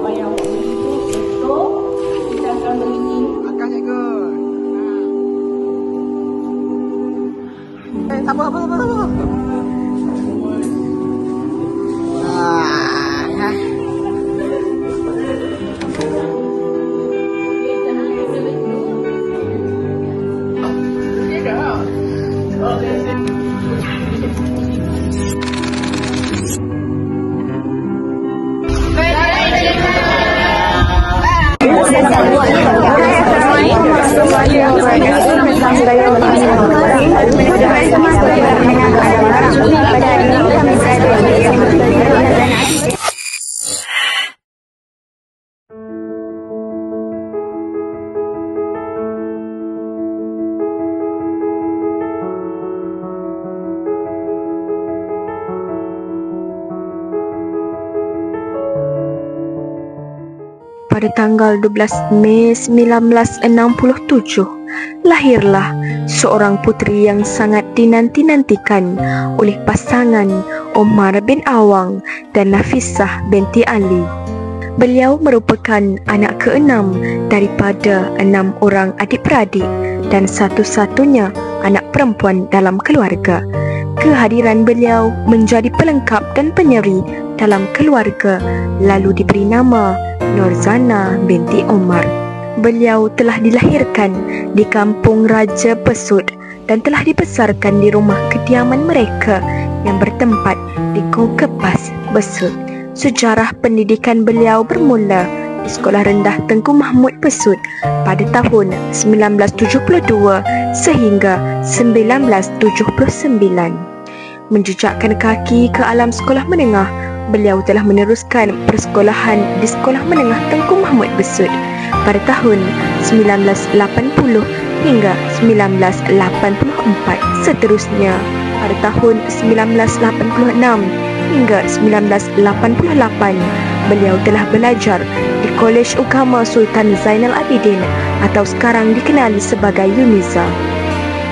bayar itu kita akan beri Makan cikgu. Apa. Pada tanggal 12 Mei 1967, lahirlah seorang puteri yang sangat dinanti-nantikan oleh pasangan Omar bin Awang dan Nafisah binti Ali. Beliau merupakan anak keenam daripada 6 orang adik-beradik dan satu-satunya anak perempuan dalam keluarga. Kehadiran beliau menjadi pelengkap dan penyeri dalam keluarga, lalu diberi nama Nurzana binti Omar. Beliau telah dilahirkan di kampung Raja Besut dan telah dibesarkan di rumah kediaman mereka yang bertempat di Kokepas, Besut. Sejarah pendidikan beliau bermula di Sekolah Rendah Tengku Mahmud Besut pada tahun 1972 sehingga 1979. Menjejakkan kaki ke alam sekolah menengah, beliau telah meneruskan persekolahan di Sekolah Menengah Tengku Mahmud Besut pada tahun 1980 hingga 1984. Seterusnya, pada tahun 1986 hingga 1988, beliau telah belajar di Kolej Ugama Sultan Zainal Abidin atau sekarang dikenali sebagai UNIZA.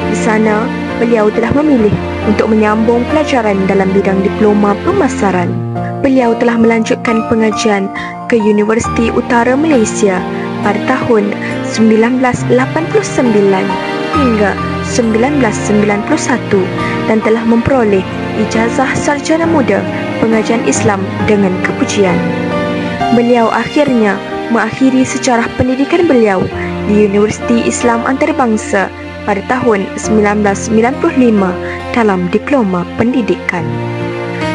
Di sana, beliau telah memilih untuk menyambung pelajaran dalam bidang diploma pemasaran. Beliau telah melanjutkan pengajian ke Universiti Utara Malaysia pada tahun 1989 hingga 1991 dan telah memperoleh ijazah sarjana muda pengajian Islam dengan kepujian. Beliau akhirnya mengakhiri sejarah pendidikan beliau di Universiti Islam Antarabangsa pada tahun 1995 dalam diploma pendidikan.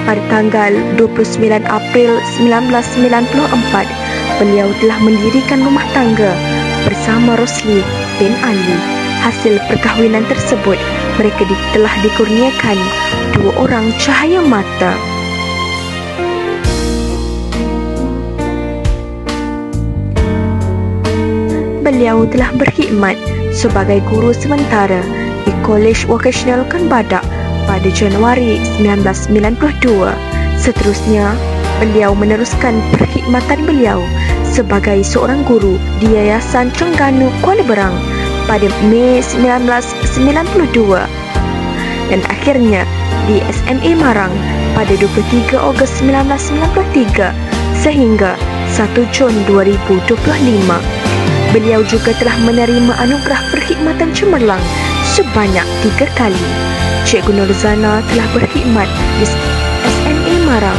Pada tanggal 29 April 1994, beliau telah mendirikan rumah tangga bersama Rosli bin Ali. Hasil perkahwinan tersebut, mereka telah dikurniakan 2 orang cahaya mata. Beliau telah berkhidmat sebagai guru sementara di Kolej Vocasional Kan Badak pada Januari 1992. Seterusnya, beliau meneruskan perkhidmatan beliau sebagai seorang guru di Yayasan Terengganu Kuala Berang pada Mei 1992 dan akhirnya di SMA Marang pada 23 Ogos 1993 sehingga 1 Jun 2025. Beliau juga telah menerima anugerah perkhidmatan cemerlang sebanyak 3 kali. Cikgu Nurzana telah berkhidmat di SMA Marang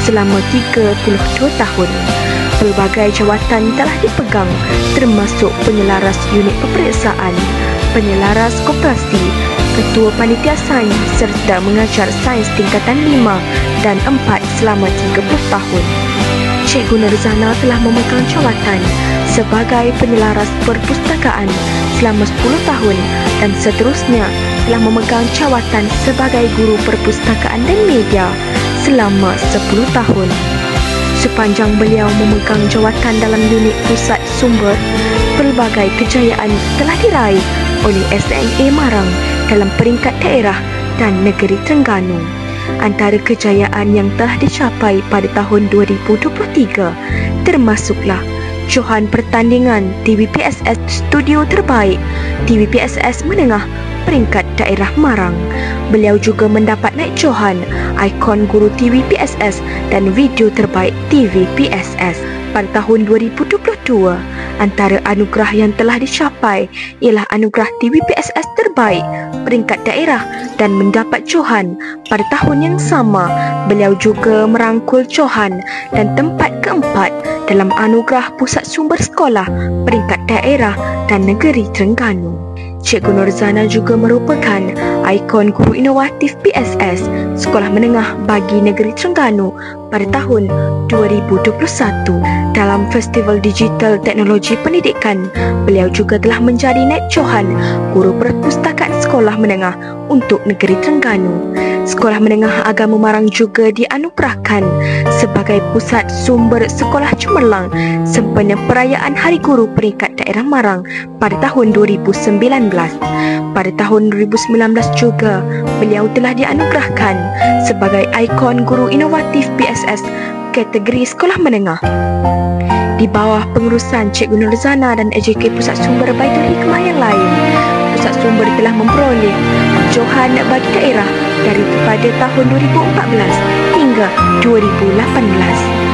selama 32 tahun. Pelbagai jawatan telah dipegang termasuk penyelaras unit peperiksaan, penyelaras koperasi, ketua panitia sains serta mengajar sains tingkatan 5 dan 4 selama 30 tahun. Cikgu Nurzana telah memegang jawatan sebagai penyelaras perpustakaan selama 10 tahun dan seterusnya telah memegang jawatan sebagai guru perpustakaan dan media selama 10 tahun. Sepanjang beliau memegang jawatan dalam unit pusat sumber, pelbagai kejayaan telah diraih oleh SMA Marang dalam peringkat daerah dan negeri Terengganu. Antara kejayaan yang telah dicapai pada tahun 2023 termasuklah johan pertandingan TVPSS Studio Terbaik TVPSS Menengah peringkat daerah Marang. Beliau juga mendapat naik johan ikon guru TVPSS dan video terbaik TVPSS. pada tahun 2022. Antara anugerah yang telah dicapai ialah anugerah TVPSS terbaik peringkat daerah dan mendapat Johan. Pada tahun yang sama, beliau juga merangkul Johan dan tempat keempat dalam anugerah Pusat Sumber Sekolah peringkat daerah dan negeri Terengganu. Cikgu Norzana juga merupakan ikon guru inovatif PSS Sekolah Menengah bagi Negeri Terengganu pada tahun 2021. Dalam Festival Digital Teknologi Pendidikan, beliau juga telah menjadi Naib Johan Guru Perpustakaan Sekolah Menengah untuk Negeri Terengganu. Sekolah Menengah Agama Marang juga dianugerahkan sebagai Pusat Sumber Sekolah Cemerlang sempena perayaan Hari Guru Peringkat Daerah Marang pada tahun 2019. Pada tahun 2019 juga, beliau telah dianugerahkan sebagai ikon guru inovatif PSS kategori Sekolah Menengah. Di bawah pengurusan Cikgu Norzana dan AJK Pusat Sumber Baitul Hikmah yang lain, Pusat Sumber telah memperoleh Johan bagi daerah daripada tahun 2014 hingga 2018.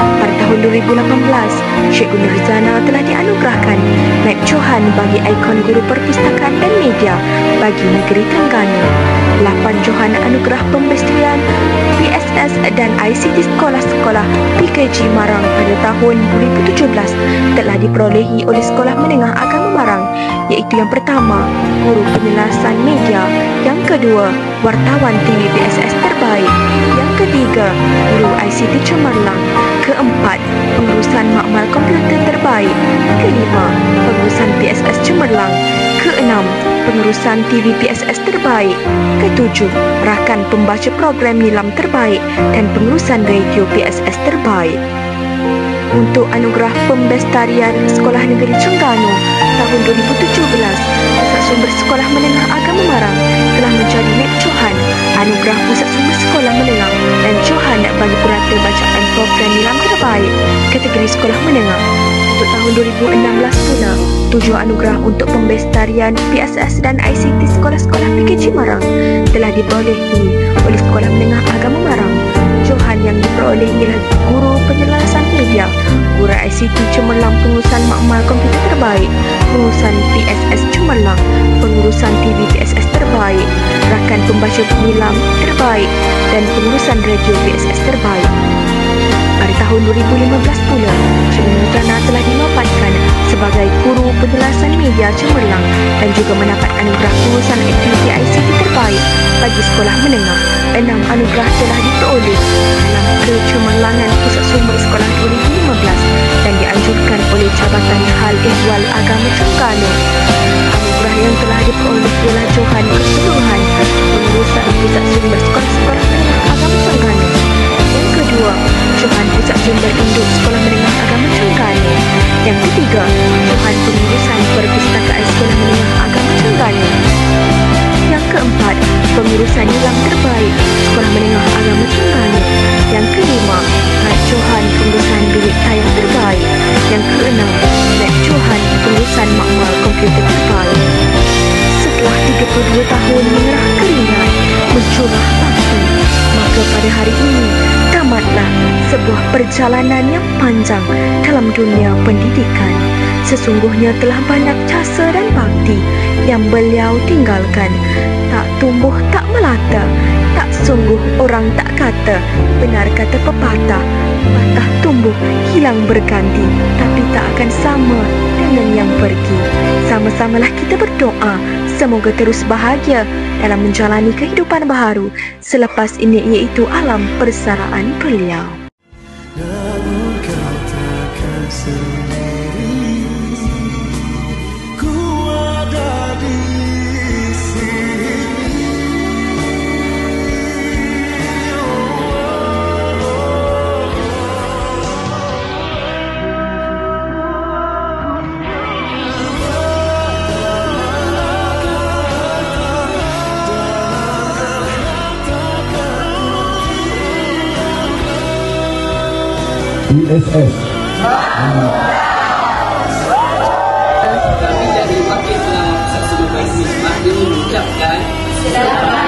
Pada tahun 2018, Cikgu Norzana telah dianugerahkan Naib Johan bagi ikon guru perpustakaan dan media bagi Negeri Terengganu. 8 Johan anugerah pembesarian PSS dan ICT sekolah-sekolah PKG Marang pada tahun 2017 telah diperolehi oleh Sekolah Menengah Agama Marang, iaitu yang pertama, Guru Penyelarasan Media, yang kedua, Wartawan TV PSS terbaik, yang ketiga, Guru ICT Cemerlang, keempat, Pengurusan Makmal Komputer terbaik, kelima, Pengurusan PSS Cemerlang, keenam, Pengurusan TV PSS terbaik, ketujuh, Rakan Pembaca Program Nilam terbaik dan Pengurusan Radio PSS terbaik. Untuk anugerah pembestarian Sekolah Negeri Terengganu tahun 2017, Pusat Sumber Sekolah Menengah Agama Marang telah menjadi Naib Johan anugerah Pusat Sumber Sekolah Menengah dan Johan bagi purata bacaan program nilam terbaik kategori Sekolah Menengah. Untuk tahun 2016 pula, 7 anugerah untuk pembestarian PSS dan ICT sekolah-sekolah PKG Marang telah diperolehi oleh Sekolah Menengah Agama Marang. Johan yang diperoleh ialah Guru Penyelarasan Media, Guru ICT Cemerlang Pengurusan Makmal Komputer terbaik, Pengurusan PSS Cemerlang, Pengurusan TV PSS terbaik, Rakan Pembaca Nilam terbaik dan Pengurusan Radio PSS terbaik. Pada tahun 2015 pula, Cikgu Norzana telah dinobatkan sebagai Guru Penyelarasan Media Cemerlang dan juga mendapat anugerah Pengurusan Aktiviti ICT terbaik bagi Sekolah Menengah. 6 anugerah telah diperoleh dalam Kecemerlangan Pusat Sumber Sekolah 2015 dan dianjurkan oleh Jabatan Hal Ehwal Agama Terengganu. Anugerah yang telah diperoleh ialah Johan Keseluruhan Pengurusan Pusat Sumber Sekolah-Sekolah Menengah Agama Terengganu. Yang kedua, Johan Pusat Sumber Induk Sekolah Menengah Agama Terengganu. Yang ketiga, Johan Pengurusan Perpustakaan Sekolah Menengah Agama Terengganu. Yang keempat, Pengurusan Nilam terbaik Sekolah Menengah Agama Terengganu. Yang kelima, Naib Johan Pengurusan Bilik Tayang terbaik. Yang keenam, Naib Johan Pengurusan Makmal Komputer terbaik. Setelah 32 tahun mengerah keringat, mencurah waktu, maka pada hari ini tamatlah sebuah perjalanan yang panjang dalam dunia pendidikan. Sesungguhnya telah banyak jasa dan bakti yang beliau tinggalkan. Tak tumbuh tak melata, tak sungguh orang tak kata. Benar kata pepatah, patah tumbuh hilang berganti, tapi tak akan sama dengan yang pergi. Sama-samalah kita berdoa semoga terus bahagia dalam menjalani kehidupan baharu selepas ini, iaitu alam persaraan beliau. Namun katakan sendiri, ku ada di sini. PSS. Kami dari Wakil Pusat Sumber Baitul Hikmah mengucapkan selamat